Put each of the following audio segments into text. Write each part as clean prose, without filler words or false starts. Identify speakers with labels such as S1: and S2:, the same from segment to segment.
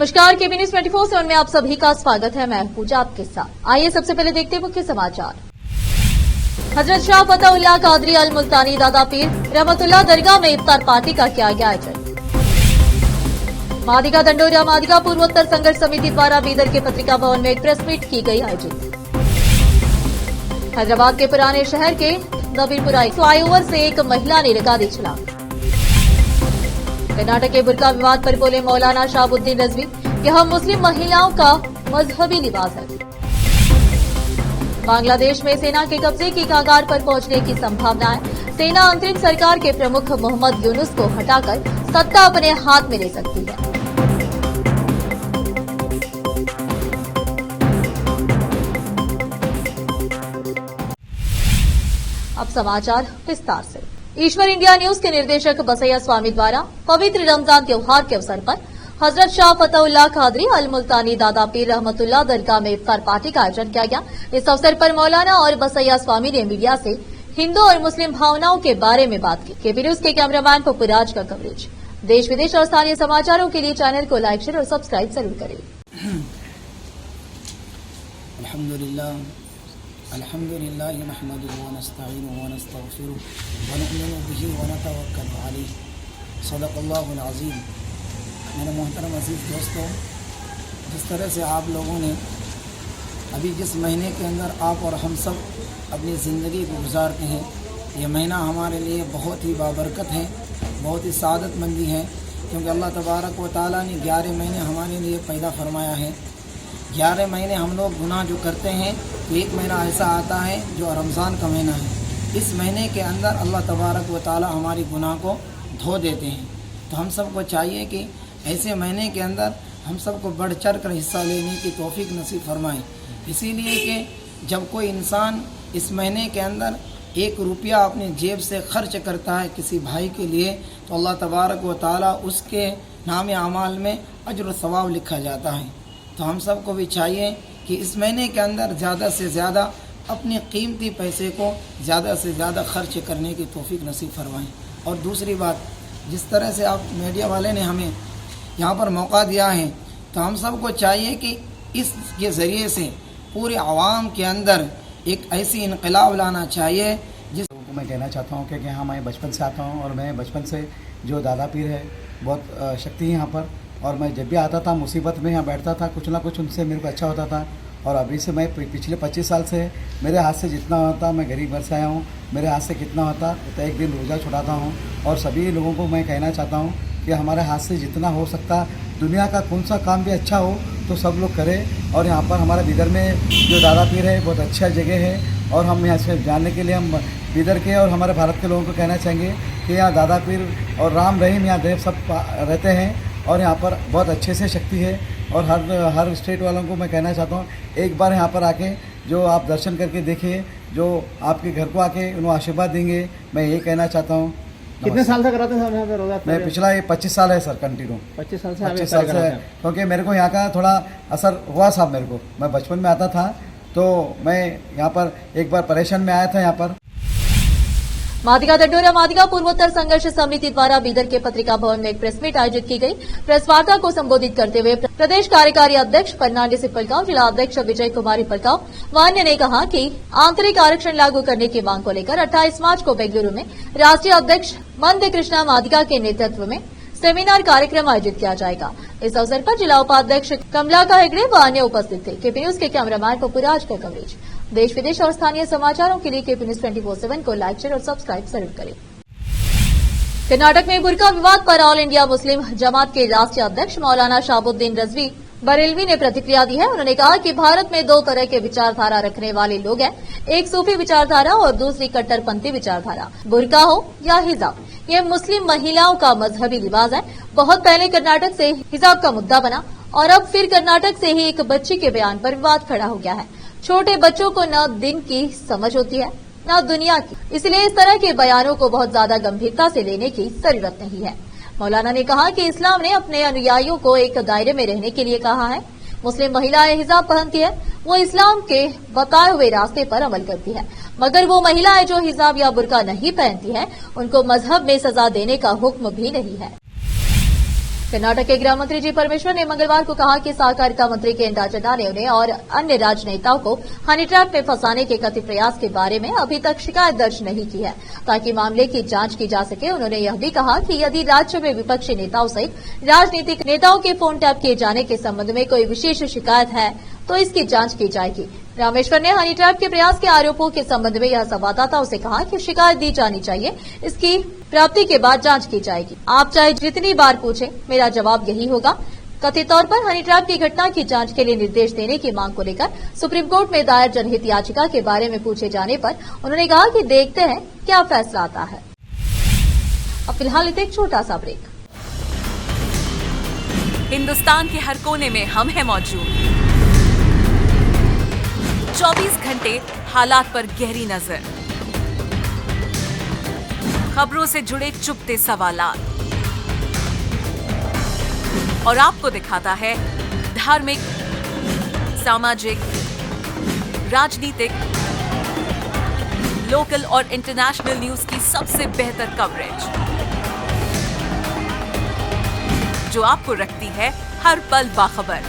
S1: नमस्कार, केबी न्यूज 24/7 में आप सभी का स्वागत है। मैं पूजा आपके साथ। आइए सबसे पहले देखते हैं मुख्य समाचार। हजरत शाह फतहुल्लाह कादरी अल मुल्तानी दादा पीर रहमतुल्लाह दरगाह में इफ्तार पार्टी का किया गया आयोजन। मादिगा दंडोरिया मादिगा पूर्वोत्तर संघर्ष समिति द्वारा बीदर के पत्रिका भवन में एक प्रेस मीट की गई आयोजित। हैदराबाद के पुराने शहर के नबीपुरा फ्लाईओवर से एक महिला ने लगा दी छलांग। कर्नाटक के बुर्का विवाद पर बोले मौलाना शहाबुद्दीन रजवी, यह मुस्लिम महिलाओं का मजहबी लिबास है। बांग्लादेश में सेना के कब्जे की कगार पर पहुंचने की संभावना है। सेना अंतरिम सरकार के प्रमुख मोहम्मद यूनुस को हटाकर सत्ता अपने हाथ में ले सकती है। अब समाचार विस्तार से। ईश्वर इंडिया न्यूज के निर्देशक बसैया स्वामी द्वारा पवित्र रमजान त्योहार के अवसर पर हजरत शाह फतहुल्लाह कादरी अल मुल्तानी दादा पीर रहमतुल्लाह दरगाह में इफ्तार पार्टी का आयोजन किया गया। इस अवसर पर मौलाना और बसैया स्वामी ने मीडिया से हिंदू और मुस्लिम भावनाओं के बारे में बात की। केबी न्यूज के कैमरामैन पप्पूराज का कवरेज। देश विदेश और स्थानीय समाचारों के लिए चैनल को लाइक, शेयर और सब्सक्राइब जरूर करें।
S2: अल्हम्दुलिल्लाह नहमदुहु व नस्तईनुहु व नस्तगफिरुहु व नु'मिनु बिही व नतवक्कलु अलैहि। सदक़ल्लाहुल अज़ीम। मेरे मोहतरम अज़ीज़ दोस्तों, जिस तरह से आप लोगों ने अभी जिस महीने के अंदर आप और हम सब अपनी ज़िंदगी को गुजारते हैं, ये महीना हमारे लिए बहुत ही बाबरकत है, बहुत ही सादतमंदी है, क्योंकि अल्लाह तबारक व तआला ने 11 महीने हमारे लिए पैदा फरमाया है। 11 महीने हम लोग गुनाह जो करते हैं तो एक महीना ऐसा आता है जो रमज़ान का महीना है। इस महीने के अंदर अल्लाह तबारक व तआला हमारी गुनाह को धो देते हैं। तो हम सबको चाहिए कि ऐसे महीने के अंदर हम सबको बढ़ चढ़ कर हिस्सा लेने की तौफीक नसीब फरमाएँ। इसीलिए कि जब कोई इंसान इस महीने के अंदर 1 रुपया अपनी जेब से खर्च करता है किसी भाई के लिए, तो अल्लाह तबारक व तआला उसके नाम अमाल में अज्र व सवाब लिखा जाता है। तो हम सबको भी चाहिए कि इस महीने के अंदर ज़्यादा से ज़्यादा अपने कीमती पैसे को ज़्यादा से ज़्यादा खर्च करने की तौफीक नसीब फरमाएँ। और दूसरी बात, जिस तरह से आप मीडिया वाले ने हमें यहाँ पर मौका दिया है, तो हम सबको चाहिए कि इसके ज़रिए से पूरे आवाम के अंदर एक ऐसी इनकलाब लाना चाहिए जिस
S3: को मैं कहना चाहता हूँ कि हाँ, मैं बचपन से आता हूँ और मैं बचपन से जो दादा पीर है बहुत शक्ति है यहाँ पर, और मैं जब भी आता था मुसीबत में यहाँ बैठता था, कुछ ना कुछ उनसे मेरे को अच्छा होता था। और अभी से मैं पिछले 25 साल से मेरे हाथ से जितना होता, मैं गरीब घर से आया हूँ, मेरे हाथ से कितना होता तो एक दिन रोज़ा छुड़ाता हूँ। और सभी लोगों को मैं कहना चाहता हूँ कि हमारे हाथ से जितना हो सकता, दुनिया का कौन सा काम भी अच्छा हो तो सब लोग करें। और यहाँ पर हमारे बीदर में जो दादा पीर है बहुत अच्छा जगह है, और हम यहाँ से जानने के लिए हम बीदर के और हमारे भारत के लोगों को कहना चाहेंगे कि यहाँ दादा पीर और राम रहीम यहाँ देव सब रहते हैं, और यहाँ पर बहुत अच्छे से शक्ति है। और हर स्टेट वालों को मैं कहना चाहता हूँ, एक बार यहाँ पर आके जो आप दर्शन करके देखिए, जो आपके घर को आके उन्हें आशीर्वाद देंगे, मैं ये कहना चाहता हूँ।
S4: कितने साल से कराते हैं यहाँ पे रोजा?
S3: मैं पिछला 25 साल है सर, कंटिन्यू
S4: 25 साल से
S3: 25 साल से है, क्योंकि मेरे को यहाँ का थोड़ा असर हुआ साहब। मेरे को, मैं बचपन में आता था तो मैं यहाँ पर एक बार परेशान में आया था यहाँ पर।
S1: मादिगा दंडोरिया मादिगा पूर्वोत्तर संघर्ष समिति द्वारा बीदर के पत्रिका भवन में एक प्रेस मीट आयोजित की गई। प्रेस वार्ता को संबोधित करते हुए प्रदेश कार्यकारी अध्यक्ष फर्नांडिस पलकाव, जिला अध्यक्ष विजय कुमारी पलकाव व अन्य ने कहा कि आंतरिक आरक्षण लागू करने की मांग को लेकर 28 मार्च को बेंगलुरु में राष्ट्रीय अध्यक्ष मंद कृष्णा मादिगा के नेतृत्व में सेमिनार कार्यक्रम आयोजित किया जाएगा। इस अवसर पर जिला उपाध्यक्ष कमलाका हेगड़े व अन्य उपस्थित थे। केपी न्यूज के कैमरामैन पप्पूराज का कवरेज। देश विदेश और स्थानीय समाचारों के लिए केपी न्यूज 24/7 को लाइक, शेयर और सब्सक्राइब जरूर करें। कर्नाटक में बुर्का विवाद पर ऑल इंडिया मुस्लिम जमात के राष्ट्रीय अध्यक्ष मौलाना शहाबुद्दीन रजवी बरेलवी ने प्रतिक्रिया दी है। उन्होंने कहा कि भारत में 2 तरह के विचारधारा रखने वाले लोग हैं, एक सूफी विचारधारा और दूसरी कट्टरपंथी विचारधारा। बुर्का हो या हिजाब, ये मुस्लिम महिलाओं का मजहबी लिबास है। बहुत पहले कर्नाटक से हिजाब का मुद्दा बना और अब फिर कर्नाटक से ही एक बच्ची के बयान पर विवाद खड़ा हो गया है। छोटे बच्चों को न दिन की समझ होती है न दुनिया की, इसलिए इस तरह के बयानों को बहुत ज्यादा गंभीरता से लेने की जरूरत नहीं है। मौलाना ने कहा कि इस्लाम ने अपने अनुयायियों को एक दायरे में रहने के लिए कहा है। मुस्लिम महिलाएं हिजाब पहनती है, वो इस्लाम के बताए हुए रास्ते पर अमल करती है, मगर वो महिलाएं जो हिजाब या बुर्का नहीं पहनती है, उनको मजहब में सजा देने का हुक्म भी नहीं है। कर्नाटक के गृह मंत्री जी परमेश्वर ने मंगलवार को कहा कि सहकारिता मंत्री के चड्डा ने उन्हें और अन्य राजनेताओं को हनी ट्रैप में फंसाने के कथित प्रयास के बारे में अभी तक शिकायत दर्ज नहीं की है ताकि मामले की जांच की जा सके। उन्होंने यह भी कहा कि यदि राज्य में विपक्षी नेताओं सहित राजनीतिक नेताओं के फोन टैप किए जाने के संबंध में कोई विशेष शिकायत है तो इसकी जांच की जाएगी। रामेश्वर ने हनी ट्रैप के प्रयास के आरोपों के संबंध में यह संवाददाताओं से कहा कि शिकायत दी जानी चाहिए, इसकी प्राप्ति के बाद जांच की जाएगी। आप चाहे जितनी बार पूछें, मेरा जवाब यही होगा। कथित तौर पर हनी ट्रैप की घटना की जांच के लिए निर्देश देने की मांग को लेकर सुप्रीम कोर्ट में दायर जनहित याचिका के बारे में पूछे जाने पर उन्होंने कहा कि देखते हैं क्या फैसला आता है। अब फिलहाल एक छोटा सा ब्रेक।
S5: हिंदुस्तान के हर कोने में हम हैं मौजूद। 24 घंटे हालात पर गहरी नजर, खबरों से जुड़े चुपते सवालात और आपको दिखाता है धार्मिक, सामाजिक, राजनीतिक, लोकल और इंटरनेशनल न्यूज की सबसे बेहतर कवरेज जो आपको रखती है हर पल बाखबर।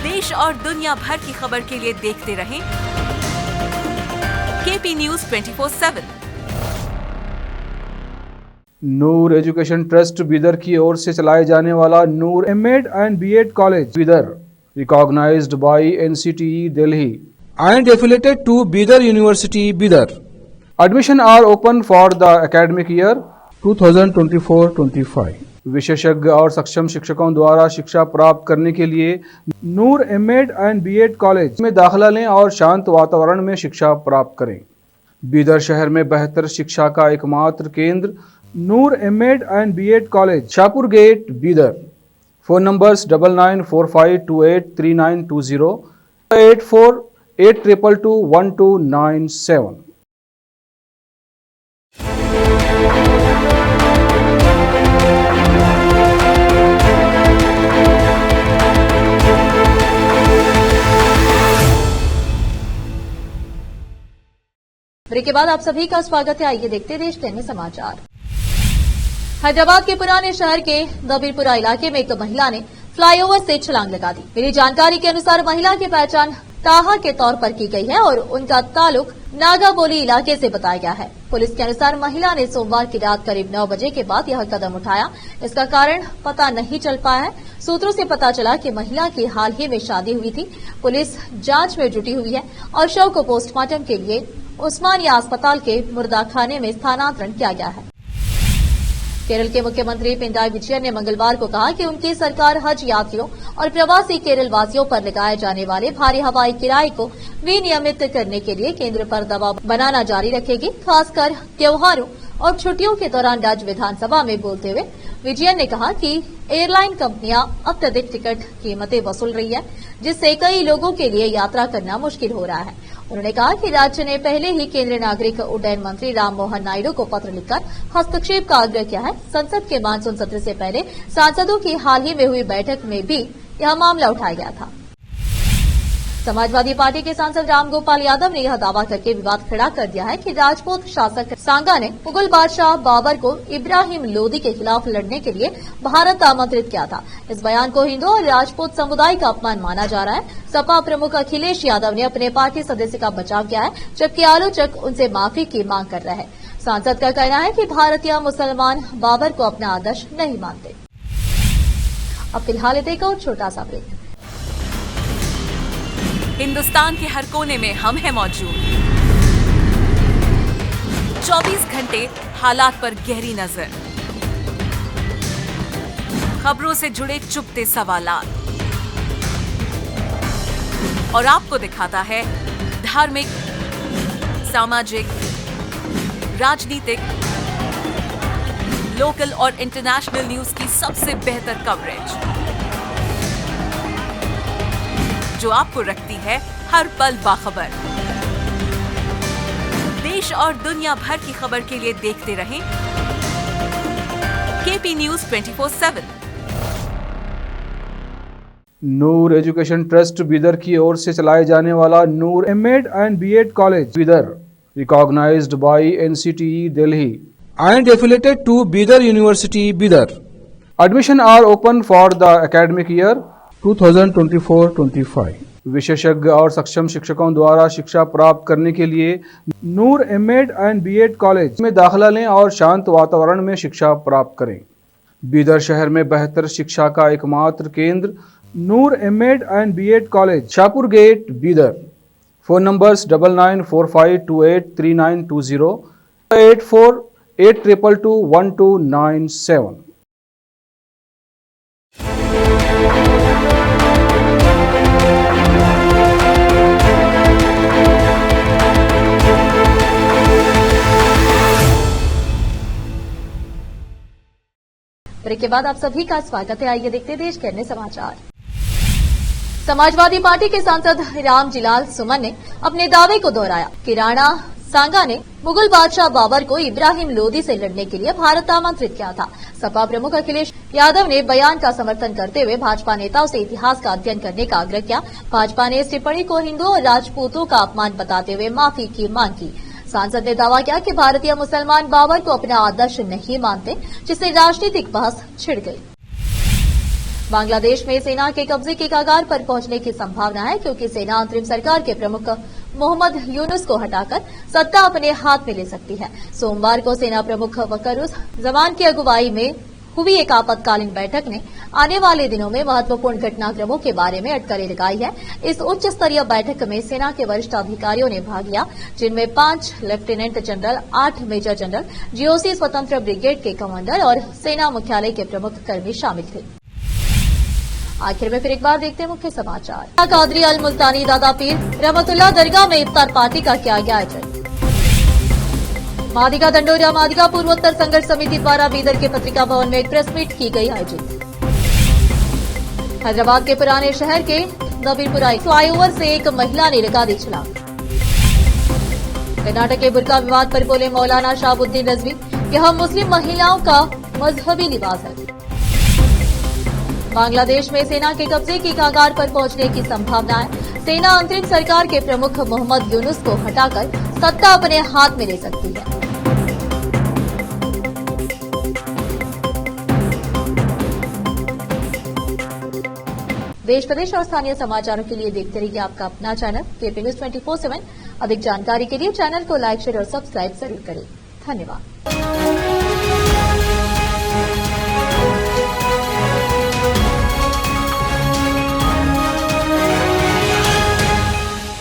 S5: देश और दुनिया भर की खबर के लिए देखते रहें KP news 24/7।
S6: Noor education trust Bidar की ओर से चलाए जाने वाला Noor MEd and BEd college Bidar, recognised by NCTE Delhi and affiliated to Bidar University Bidar. Admission are open for the academic year 2024-25. विशेषज्ञ और सक्षम शिक्षकों द्वारा शिक्षा प्राप्त करने के लिए नूर एमएड एंड बीएड कॉलेज में दाखिला लें और शांत वातावरण में शिक्षा प्राप्त करें। बीदर शहर में बेहतर शिक्षा का एकमात्र केंद्र Noor MEd and BEd college, Shahpur gate, Bidar. Phone numbers 9945283920, 8482221297।
S1: Break के बाद आप सभी का स्वागत है। आइए देखते हैं देश के अन्य समाचार। हैदराबाद के पुराने शहर के दबीरपुरा इलाके में एक महिला ने फ्लाईओवर से छलांग लगा दी। मिली जानकारी के अनुसार महिला की पहचान ताहा के तौर पर की गई है और उनका ताल्लुक नागाबोली इलाके से बताया गया है। पुलिस के अनुसार महिला ने सोमवार की रात करीब 9 बजे के बाद यह कदम उठाया। इसका कारण पता नहीं चल पाया है। सूत्रों से पता चला कि महिला की हाल ही में शादी हुई थी। पुलिस जांच में जुटी हुई है और शव को पोस्टमार्टम के लिए उस्मानिया अस्पताल के मुर्दाखाने में स्थानांतरण किया गया है। केरल के मुख्यमंत्री पिनराई विजयन ने मंगलवार को कहा कि उनकी सरकार हज यात्रियों और प्रवासी केरल वासियों पर लगाए जाने वाले भारी हवाई किराए को विनियमित करने के लिए केंद्र पर दबाव बनाना जारी रखेगी। खासकर त्योहारों और छुट्टियों के दौरान राज्य विधानसभा में बोलते हुए विजयन ने कहा कि एयरलाइन कंपनियां अत्यधिक टिकट कीमतें वसूल रही है, जिससे कई लोगों के लिए यात्रा करना मुश्किल हो रहा है। उन्होंने कहा कि राज्य ने पहले ही केंद्रीय नागरिक उड्डयन मंत्री राम मोहन नायडू को पत्र लिखकर हस्तक्षेप का आग्रह किया है। संसद के मानसून सत्र से पहले सांसदों की हाल ही में हुई बैठक में भी यह मामला उठाया गया था। समाजवादी पार्टी के सांसद रामगोपाल यादव ने यह दावा करके विवाद खड़ा कर दिया है कि राजपूत शासक सांगा ने मुगल बादशाह बाबर को इब्राहिम लोदी के खिलाफ लड़ने के लिए भारत आमंत्रित किया था। इस बयान को हिंदू और राजपूत समुदाय का अपमान माना जा रहा है। सपा प्रमुख अखिलेश यादव ने अपने पार्टी सदस्य का बचाव किया है, जबकि आलोचक उनसे माफी की मांग कर रहे हैं। सांसद का कहना है कि भारतीय मुसलमान बाबर को अपना आदर्श नहीं मानते। अब फिलहाल एक और छोटा सा ब्रेक।
S5: हिंदुस्तान के हर कोने में हम हैं मौजूद। 24 घंटे हालात पर गहरी नजर, खबरों से जुड़े चुपते सवालात और आपको दिखाता है धार्मिक, सामाजिक, राजनीतिक, लोकल और इंटरनेशनल न्यूज की सबसे बेहतर कवरेज जो आपको रखती है हर पल बाखबर। देश और दुनिया भर की खबर के लिए देखते रहें KP news 24/7।
S6: Noor education trust Bidar की ओर से चलाए जाने वाला Noor MEd and BEd college Bidar, recognised by NCTE Delhi and affiliated to Bidar University Bidar. Admission are open for the academic year 2024-25. विशेषज्ञ और सक्षम शिक्षकों द्वारा शिक्षा प्राप्त करने के लिए नूर एमएड एंड बीएड कॉलेज में दाखिला लें और शांत वातावरण में शिक्षा प्राप्त करें। बीदर शहर में बेहतर शिक्षा का एकमात्र केंद्र Noor MEd and BEd college, Shahpur gate, Bidar. Phone numbers 9945283920, 8482221297।
S1: Break के बाद आप सभी का स्वागत है। आइए देखते हैं देश के अन्य समाचार। समाजवादी पार्टी के सांसद रामजीलाल सुमन ने अपने दावे को दोहराया कि राणा सांगा ने मुगल बादशाह बाबर को इब्राहिम लोदी से लड़ने के लिए भारत आमंत्रित किया था। सपा प्रमुख अखिलेश यादव ने बयान का समर्थन करते हुए भाजपा नेताओं से इतिहास का अध्ययन करने का आग्रह किया। भाजपा ने इस टिप्पणी को हिंदुओं और राजपूतों का अपमान बताते हुए माफी की मांग की। सांसद ने दावा किया कि भारतीय मुसलमान बाबर को अपना आदर्श नहीं मानते, जिससे राजनीतिक बहस छिड़ गई। बांग्लादेश में सेना के कब्जे के कगार पर पहुंचने की संभावना है, क्योंकि सेना अंतरिम सरकार के प्रमुख मोहम्मद यूनुस को हटाकर सत्ता अपने हाथ में ले सकती है। सोमवार को सेना प्रमुख वकरुज़्ज़मान की अगुवाई में हुई एक आपातकालीन बैठक ने आने वाले दिनों में महत्वपूर्ण घटनाक्रमों के बारे में अटकलें लगाई है। इस उच्च स्तरीय बैठक में सेना के वरिष्ठ अधिकारियों ने भाग लिया, जिनमें 5 lieutenant general, 8 major general, GOC स्वतंत्र ब्रिगेड के कमांडर और सेना मुख्यालय के प्रमुख कर्मी शामिल थे। आखिर में फिर एक बार देखते हैं मुख्य समाचार। कादरी अल मुल्तानी दादा पीर रहमतुल्लाह दरगाह में इफ्तार पार्टी का किया गया आयोजन। मादिगा दंडोरिया मादिगा पूर्वोत्तर संघर्ष समिति द्वारा बीदर के पत्रिका भवन में एक प्रेस मीट की गई आयोजित। हैदराबाद के पुराने शहर के नबीपुरा फ्लाईओवर से एक महिला ने लगा दी छलांग। कर्नाटक के बुर्का विवाद पर बोले मौलाना शहाबुद्दीन रजवी, यह मुस्लिम महिलाओं का मजहबी लिबास है। बांग्लादेश में सेना के कब्जे की कगार पर पहुंचने की संभावना है। सेना अंतरिम सरकार के प्रमुख मोहम्मद यूनुस को हटाकर सत्ता अपने हाथ में ले सकती है। देश प्रदेश और स्थानीय समाचारों के लिए देखते रहिए आपका अपना चैनल केपी न्यूज 24/7। अधिक जानकारी के लिए चैनल को लाइक, शेयर और सब्सक्राइब जरूर करें। धन्यवाद।